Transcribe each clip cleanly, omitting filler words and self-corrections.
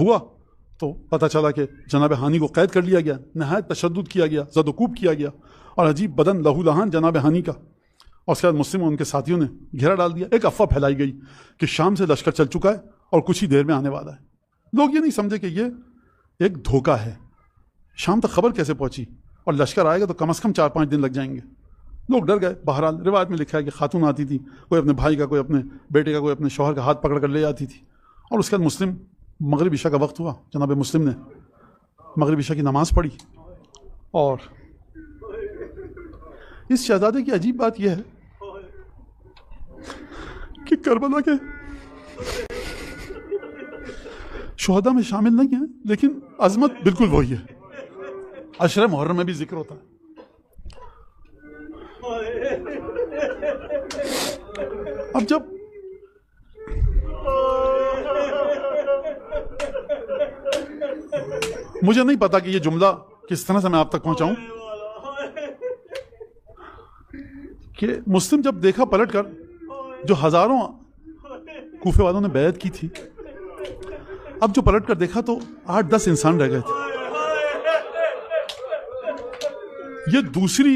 हुआ तो पता चला कि जनाब हानी को कैद कर लिया गया, नहायत तशद्दुद किया गया, ज़द-ओ-कूब किया गया और अजीब बदन लहूलहान जनाब हानी का। और उसके बाद मुस्लिम और उनके साथियों ने घेरा डाल दिया। एक अफवाह फैलाई गई कि शाम से लश्कर चल चुका है और कुछ ही देर में आने वाला है। लोग ये नहीं समझे कि ये एक धोखा है। शाम तक खबर कैसे पहुंची और लश्कर आएगा तो कम से कम 4-5 दिन लग जाएंगे। लोग डर गए। बहरहाल रिवायत में लिखा है कि खातून आती थी, कोई अपने भाई का, कोई अपने बेटे का, कोई अपने शौहर का हाथ पकड़ कर ले जाती थी। और उसके बाद मुस्लिम मगरिब इशा का वक्त हुआ, जनाब मुस्लिम ने मगरिब इशा की नमाज़ पढ़ी। और इस शहजादे की अजीब बात यह है कि करबला के शुहदा में शामिल नहीं है, लेकिन अजमत बिल्कुल वही है। अशर मुहर्रम में भी जिक्र होता है। अब जब मुझे नहीं पता कि ये जुमला किस तरह से मैं आप तक पहुंचाऊं कि मुस्लिम जब देखा पलटकर, जो हजारों कूफे वालों ने बैत की थी, अब जो पलटकर देखा तो 8-10 इंसान रह गए थे। ये दूसरी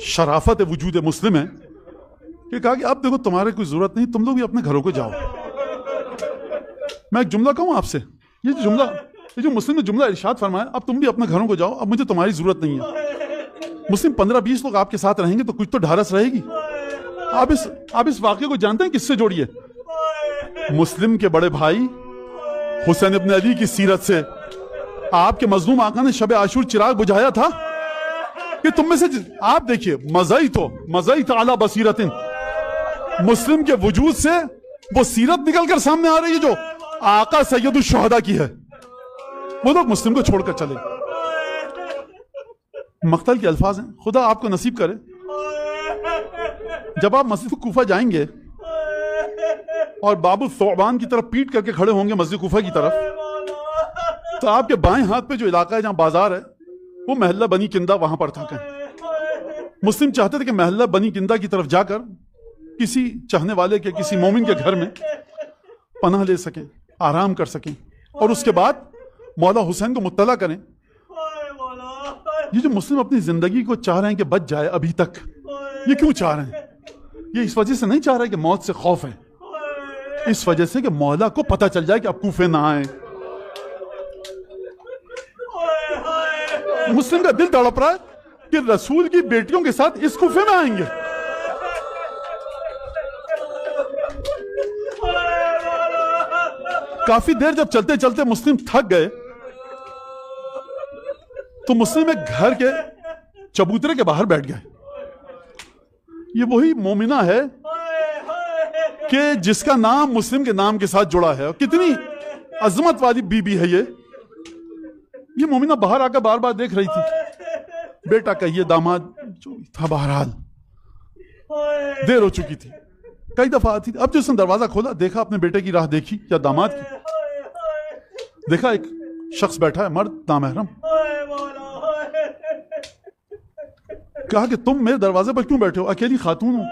शराफत वजूद मुस्लिम है कि कहा कि अब देखो तुम्हारे कोई जरूरत नहीं, तुम लोग भी अपने घरों को जाओ। मैं एक जुमला कहूं आपसे, ये जो मुस्लिम ने जुमला इरशाद फरमाया, अब तुम भी अपने घरों को जाओ, अब मुझे तुम्हारी जरूरत नहीं है। मुस्लिम 15-20 लोग आपके साथ रहेंगे तो कुछ तो ढारस रहेगी। आप इस वाक्य को जानते हैं किससे जोड़िए? मुस्लिम के बड़े भाई हुसैन इब्न अली की सीरत से। आपके मजलूम आका ने शब आशूर चिराग बुझाया था कि तुम में से आप देखिए, मज़ई तो आला बसीरतिन, मुस्लिम के वजूद से वो सीरत निकल कर सामने आ रही है जो आका सैयदुल शुहदा की है। वो लोग मुस्लिम को छोड़कर चले। मक्तल के अल्फाज हैं, खुदा आपको नसीब करे, जब आप मस्जिद कूफा जाएंगे और बाबू सोबान की तरफ पीट करके खड़े होंगे मस्जिद कूफा की तरफ, तो आपके बाएं हाथ पे जो इलाका है जहां बाजार है, वो महल्ला बनी किंदा वहां पर था। मुस्लिम चाहते थे कि महल्ला बनी किंदा की तरफ जाकर किसी चाहने वाले के, किसी मोमिन के घर में पनाह ले सकें, आराम कर सकें और उसके बाद मौला हुसैन को मुत्तला करें। ये जो मुस्लिम अपनी जिंदगी को चाह रहे हैं कि बच जाए अभी तक, ये क्यों चाह रहे हैं? ये इस वजह से नहीं चाह रहे कि मौत से खौफ है, इस वजह से कि मौला को पता चल जाए कि अब कूफे ना आए। मुस्लिम का दिल तड़प रहा है कि रसूल की बेटियों के साथ इस कूफे में आएंगे। काफी देर जब चलते चलते मुस्लिम थक गए तो मुस्लिम एक घर के चबूतरे के बाहर बैठ गए। ये वही मोमिना है कि जिसका नाम मुस्लिम के नाम के साथ जुड़ा है। और कितनी अजमत वाली बीबी है ये मोमिना बाहर आकर बार बार देख रही थी। बेटा कहिए, दामाद जो था, बहरहाल देर हो चुकी थी, कई दफा आती थी। अब जो उसने दरवाजा खोला, देखा अपने बेटे की राह देखी या दामाद की, देखा एक शख्स बैठा है, मर्द नामहरम। कहा कि तुम मेरे दरवाजे पर क्यों बैठे हो? अकेली खातून हो,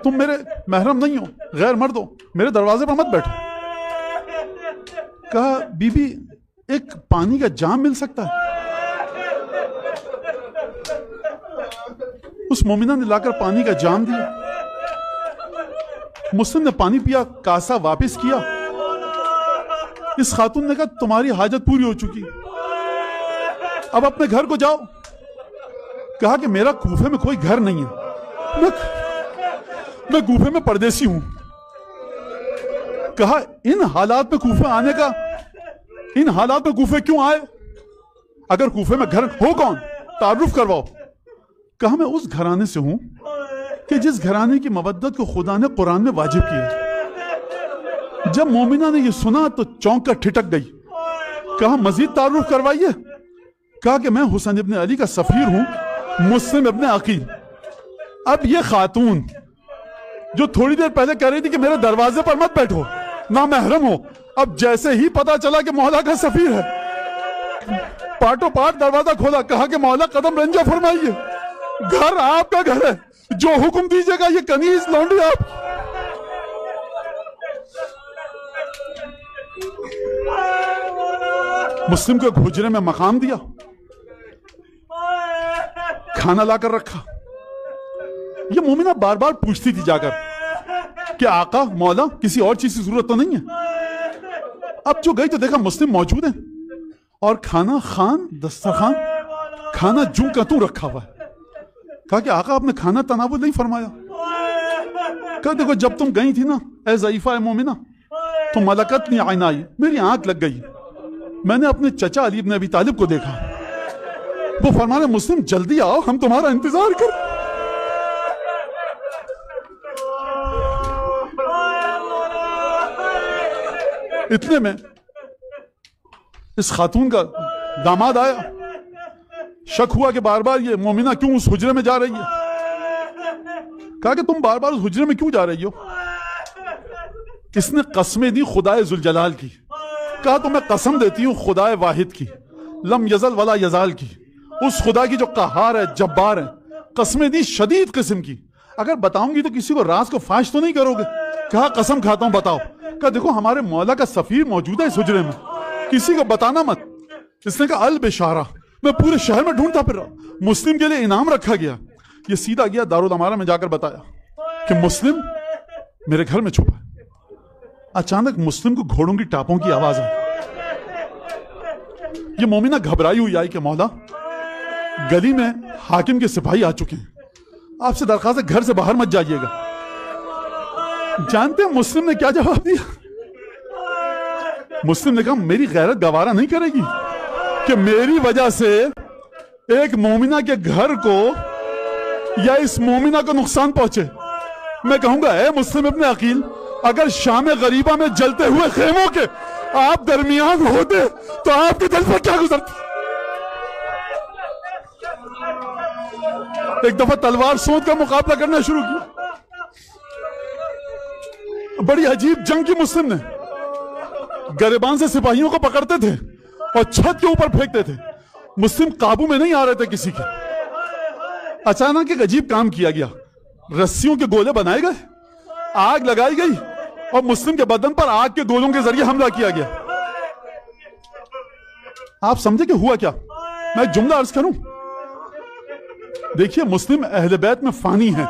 तुम मेरे महरम नहीं हो, गैर मर्द हो, मेरे दरवाजे पर मत बैठो। कहा बीबी, एक पानी का जाम मिल सकता है? उस मोमिना ने लाकर पानी का जाम दिया। मुस्लिम ने पानी पिया, कासा वापस किया। इस खातून ने कहा तुम्हारी हाजत पूरी हो चुकी, अब अपने घर को जाओ। कहा कि मेरा कूफे में कोई घर नहीं है, मैं कूफे में परदेसी हूं। कहा इन हालात में कूफे आने का, इन हालात में कूफे क्यों आए? अगर कूफे में घर हो कौन, तारुफ करवाओ। कहा मैं उस घराने से हूं कि जिस घराने की मवद्दत को खुदा ने कुरान में वाजिब किया। जब मोमिना ने यह सुना तो चौंक कर ठिठक गई। कहा मजीद तारुफ करवाइए। कहा कि मैं हुसैन इब्न अली का सफीर हूं, मुस्लिम इब्न अकील। अब ये खातून जो थोड़ी देर पहले कह रही थी कि मेरे दरवाजे पर मत बैठो, ना महरम हो, अब जैसे ही पता चला कि मौला का सफीर है, पाटो पाट दरवाजा खोला। कहा कि मौला कदम रंजा फरमाइए, घर आपका घर है, जो हुक्म दीजिएगा। ये कनीज लौंडी आप। मुस्लिम को एक हुजरे में मकाम दिया, खाना लाकर रखा। ये मोमिना बार बार पूछती थी जाकर कि आका मौला किसी और चीज की जरूरत तो नहीं है। अब जो गई तो देखा मुस्लिम मौजूद है और खाना खान दस्तरखान खाना जू का तू रखा हुआ है। कहा कि आका आपने खाना तनावुल नहीं फरमाया। कहा देखो जब तुम गई थी ना ए ज़ईफ़ा मोमिना तो मलकत नहीं आईना आई, मेरी आंख लग गई। मैंने अपने चचा अली इब्न अबी तालिब को देखा, वो फरमाने मुस्लिम जल्दी आओ हम तुम्हारा इंतजार कर। इतने में इस खातून का दामाद आया, शक हुआ कि बार बार ये मोमिना क्यों उस हुजरे में जा रही है। कहा कि तुम बार बार उस हुजरे में क्यों जा रही हो। इसने कसमें दी खुदाए जुल जलाल की। कहा तो मैं कसम देती हूं खुदाए वाहिद की, लम यजल वला यजाल की, उस खुदा की जो कहार है जब्बार है। कसमें दी शदीद किस्म की, अगर बताऊंगी तो किसी को राज को फाश तो नहीं करोगे। कहा कसम खाता हूं बताओ। कहा देखो हमारे मौला का सफीर मौजूद है इस हुजरे में, किसी को बताना मत। इसने कहा अल बेशारा, मैं पूरे शहर में ढूंढता फिर रहा, मुस्लिम के लिए इनाम रखा गया। ये सीधा गया दारुल अमारा में जाकर बताया कि मुस्लिम मेरे घर में छुपा है। अचानक मुस्लिम को घोड़ों की टापों की आवाज आई। ये मोमिना घबराई हुई आई कि मौला गली में हाकिम के सिपाही आ चुके हैं, आपसे दरखास्त है घर से बाहर मत जाइएगा। जानते हैं मुस्लिम ने क्या जवाब दिया। मुस्लिम ने कहा मेरी गैरत गवारा नहीं करेगी कि मेरी वजह से एक मोमिना के घर को या इस मोमिना को नुकसान पहुंचे। मैं कहूंगा ए मुस्लिम इब्ने अकील, अगर शाम गरीबा में जलते हुए खेमों के आप दरमियान होते तो आपके दिल पर क्या गुजरती। एक दफा तलवार सोच का मुकाबला करना शुरू किया। बड़ी अजीब जंग की मुस्लिम ने। गरिबान से सिपाहियों को पकड़ते थे और छत के ऊपर फेंकते थे। मुस्लिम काबू में नहीं आ रहे थे किसी के। अचानक एक अजीब काम किया गया, रस्सियों के गोले बनाए गए, आग लगाई गई और मुस्लिम के बदन पर आग के गोलों के जरिए हमला किया गया। आप समझे कि हुआ क्या। मैं एक जुमला अर्ज करूं। देखिए मुस्लिम अहले बैत में फानी है।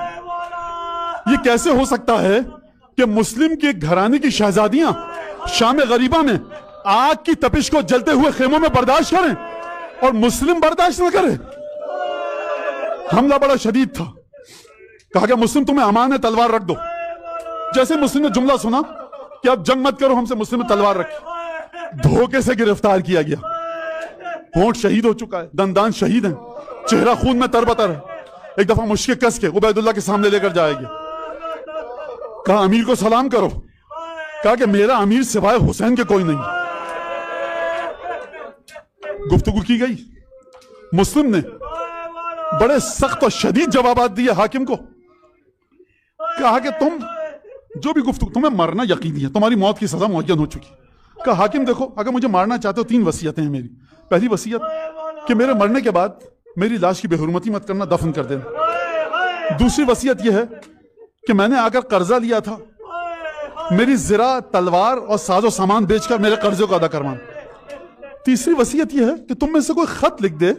ये कैसे हो सकता है कि मुस्लिम के घराने की शहजादियां शाम गरीबा में आग की तपिश को जलते हुए खेमों में बर्दाश्त करें और मुस्लिम बर्दाश्त न करें। हमला बड़ा शदीद था। कहा कि मुस्लिम तुम्हें अमान है, तलवार रख दो। जैसे मुस्लिम ने जुमला सुना कि अब जंग मत करो हमसे, मुस्लिम ने तलवार रखी। धोखे से गिरफ्तार किया गया। होंठ शहीद हो चुका है, दंदान शहीद है, चेहरा खून में तरबतर है। एक दफा मुश्किल कस के उबैदुल्लाह के सामने लेकर जाएगी। कहा अमीर को सलाम करो। कहा कि मेरा अमीर सिवाय हुसैन के कोई नहीं। गुफ्तगू की गई। मुस्लिम ने बड़े सख्त और शदीद जवाबात दिए हाकिम को। कहा कि तुम जो भी गुफ्तगू, तुम्हें मरना यकीनी है, तुम्हारी मौत की सजा मुअय्यन हो चुकी। कहा हाकिम देखो अगर मुझे मारना चाहते हो 3 वसीयतें हैं मेरी। पहली वसीयत कि मेरे मरने के बाद मेरी लाश की बेहुरमती मत करना, दफन कर देना। दूसरी वसीयत यह है कि मैंने आकर कर्जा लिया था, मेरी जिरा तलवार और साजो सामान बेचकर मेरे कर्जे को अदा करवाना। तीसरी वसीयत यह है कि तुम में से कोई खत लिख दे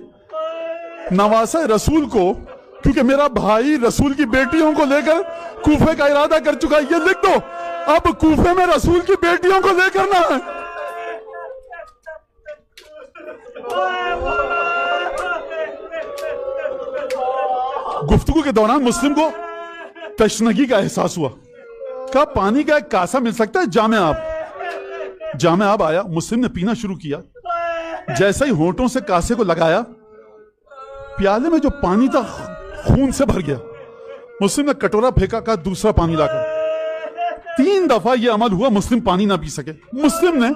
नवासा रसूल को, क्योंकि मेरा भाई रसूल की बेटियों को लेकर कूफे का इरादा कर चुका है। ये लिख दो अब कूफे में रसूल की बेटियों को लेकर ना है। गुफ्तगू के दौरान मुस्लिम को तशनगी का एहसास हुआ। कहा पानी का एक कासा मिल सकता है, जामे आप। जामे आप आया। मुस्लिम ने पीना शुरू किया। जैसे ही होंठों से कासे को लगाया, प्याले में जो पानी था खून से भर गया। मुस्लिम ने कटोरा फेंका, कहा दूसरा पानी लाकर। 3 दफा यह अमल हुआ, मुस्लिम पानी ना पी सके। मुस्लिम ने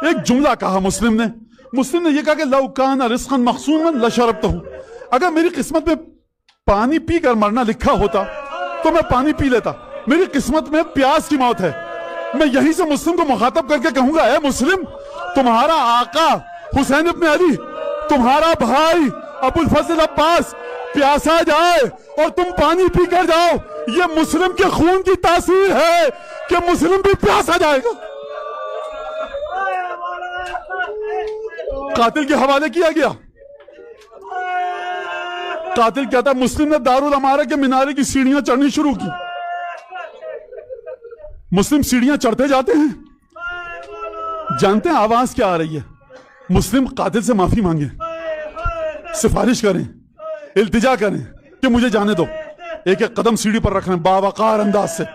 एक जुमला कहा। मुस्लिम ने यह कहा कि लौ कान रिज़्क़न मक़सूमन लशरबतहू, अगर मेरी किस्मत में पानी पीकर मरना लिखा होता तो मैं पानी पी लेता। मेरी किस्मत में प्यास की मौत है। मैं यहीं से मुस्लिम को मुखातब करके कहूंगा, ऐ मुस्लिम, तुम्हारा आका हुसैन इब्न अली, तुम्हारा भाई अबुल फजल अब्बास प्यासा जाए और तुम पानी पीकर जाओ। ये मुस्लिम के खून की तासीर है कि मुस्लिम भी प्यासा जाएगा। कातिल के हवाले किया गया। कातिल कहता है मुस्लिम ने दारुल अमारा के मीनारे की सीढ़ियां चढ़नी शुरू की। मुस्लिम सीढ़ियां चढ़ते जाते हैं, जानते हैं आवाज क्या आ रही है? मुस्लिम कातिल से माफी मांगे, सिफारिश करें, इल्तिजा करें कि मुझे जाने दो, एक एक कदम सीढ़ी पर रखना बावकार अंदाज से।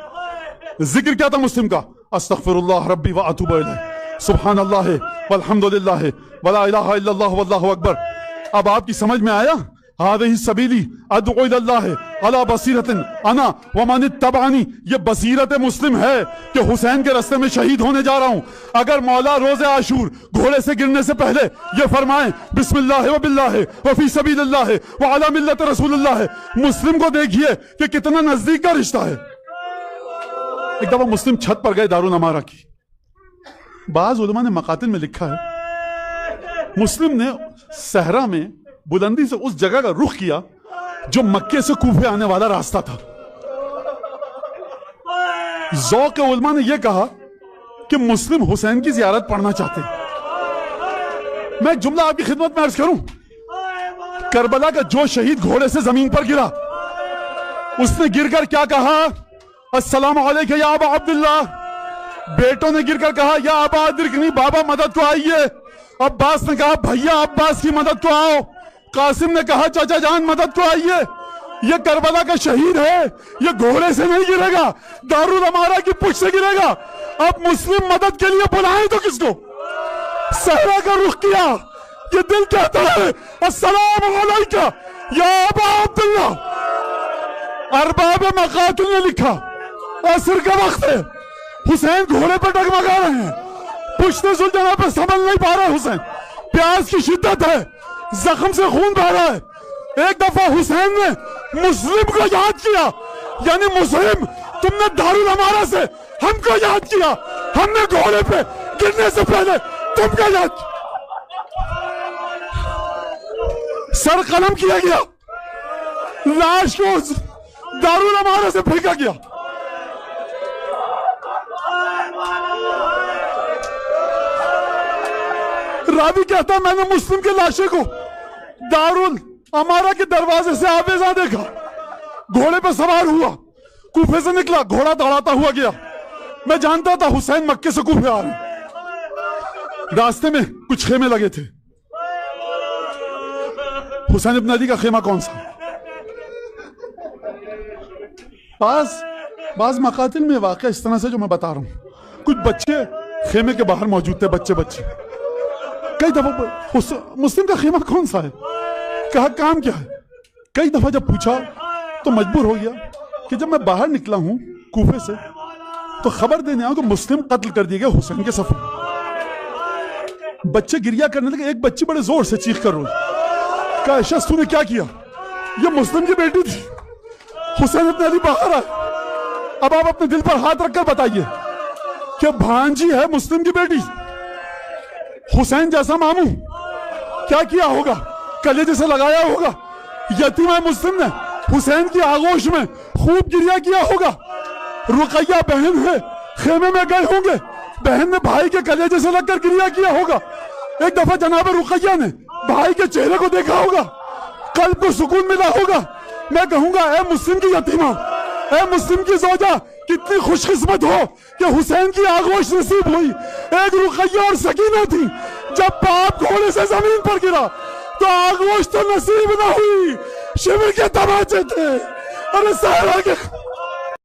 जिक्र क्या था मुस्लिम का? अस्तगफिरुल्लाह रब्बी व अतूबु इलैह, सुब्हानल्लाह वल्हम्दुलिल्लाह वला इलाहा इल्लल्लाह वल्लाहु अकबर। अब आपकी समझ में आया? हादिही सबीली अदउ इलल्लाह अला बसीरतिन अना व मन इत्तबअनी। ये बसीरत मुस्लिम है कि हुसैन के रास्ते में शहीद होने जा रहा हूं। अगर मौला रोज़े आशूर घोड़े से गिरने से पहले ये फरमाएं बिस्मिल्लाह व बिल्लाह व फी सबीलिल्लाह व अला मिल्लत रसूलिल्लाह, मुस्लिम को देखिए कि कितना नजदीक का रिश्ता है। एक दफा मुस्लिम छत पर गए दारुल अमारा की। बाज उलमा ने मकातिल में लिखा है मुस्लिम ने सहरा में बुलंदी से उस जगह का रुख किया जो मक्के से कूफे आने वाला रास्ता था। ज़ौक़ के उलमा ने यह कहा कि मुस्लिम हुसैन की जियारत पढ़ना चाहते हैं। मैं एक जुमला आपकी खिदमत में अर्ज करूं। करबला का जो शहीद घोड़े से जमीन पर गिरा, उसने गिरकर क्या कहा? अस्सलामु अलैका या अबा अब्दुल्लाह। बेटों ने गिरकर कहा या अबा अदरिकनी, बाबा मदद को आइए। अब्बास ने कहा भैया अब्बास की मदद को आओ। कासिम ने कहा चाचा जान मदद को आइए। ये करबला का शहीद है, ये घोड़े से नहीं गिरेगा, दारुल अमारा की पुछ से गिरेगा। अब मुस्लिम मदद के लिए बुलाएं तो किसको? सहरा का रुख किया। ये दिल कहता है अस्सलामु अलैका या अबा अब्दुल्लाह। अरबाब मकातिल ने लिखा असर का वक्त है, हुसैन घोड़े पर डगमगा रहे हैं, पुश्ते सुल्ताना पर संभल नहीं पा रहा हुसैन, प्यास की शिद्दत है, जख्म से खून बह रहा है। एक दफा हुसैन ने मुस्लिम को याद किया, यानी मुस्लिम तुमने दारुल अमारा से हमको याद किया, हमने घोड़े पे गिरने से पहले तुमको याद किया। सर कलम किया गया, लाश को दारुल अमारा से फेंका गया। रावी कहता है मैंने मुस्लिम के लाशे को दारुल अमारा के दरवाजे से आवेजा देखा, घोड़े पर सवार हुआ, कूफे से निकला, घोड़ा दौड़ाता हुआ गया। मैं जानता था हुसैन मक्के से कूफे आ रहे। रास्ते में कुछ खेमे लगे थे। हुसैन इब्न अली का खेमा कौन सा? बाज मकातिल में वाकया इस तरह से जो मैं बता रहा हूं, कुछ बच्चे खेमे के बाहर मौजूद थे, बच्चे। कई दफा मुस्लिम का खेमा कौन सा है, कहा काम क्या है। कई दफा जब पूछा तो मजबूर हो गया कि जब मैं बाहर निकला हूं कूफे से तो खबर देने आऊं कि मुस्लिम कत्ल कर दिए गए हुसैन के सफर। बच्चे गिरिया करने लगे। एक बच्ची बड़े जोर से चीख कर रोई, कहा ऐशा तूने क्या किया? ये मुस्लिम की बेटी थी, हुसैन इब्न अली बाहर आए। अब आप अपने दिल पर हाथ रखकर बताइए कि भांजी है मुस्लिम की बेटी, हुसैन जैसा मामू, क्या किया होगा? कलेजे से लगाया होगा। यतीमा मुस्लिम ने हुसैन की आगोश में खूब गिरिया किया होगा। रुकैया बहन है, खेमे में गए होंगे, बहन ने भाई के कलेजे से लगकर गिरिया किया होगा। एक दफा जनाब रुकैया ने भाई के चेहरे को देखा होगा, कल्ब को सुकून मिला होगा। मैं कहूंगा ए मुस्लिम की यतीमा, ए मुस्लिम की जोजा, कितनी खुशकिस्मत हो कि हुसैन की आगोश नसीब हुई। एक रुकैया और सकीना थी, जब बाप घोड़े से जमीन पर गिरा तो आगोश तो नसीब ना हुई, शिविर के तमाचे थे। अरे सहरा के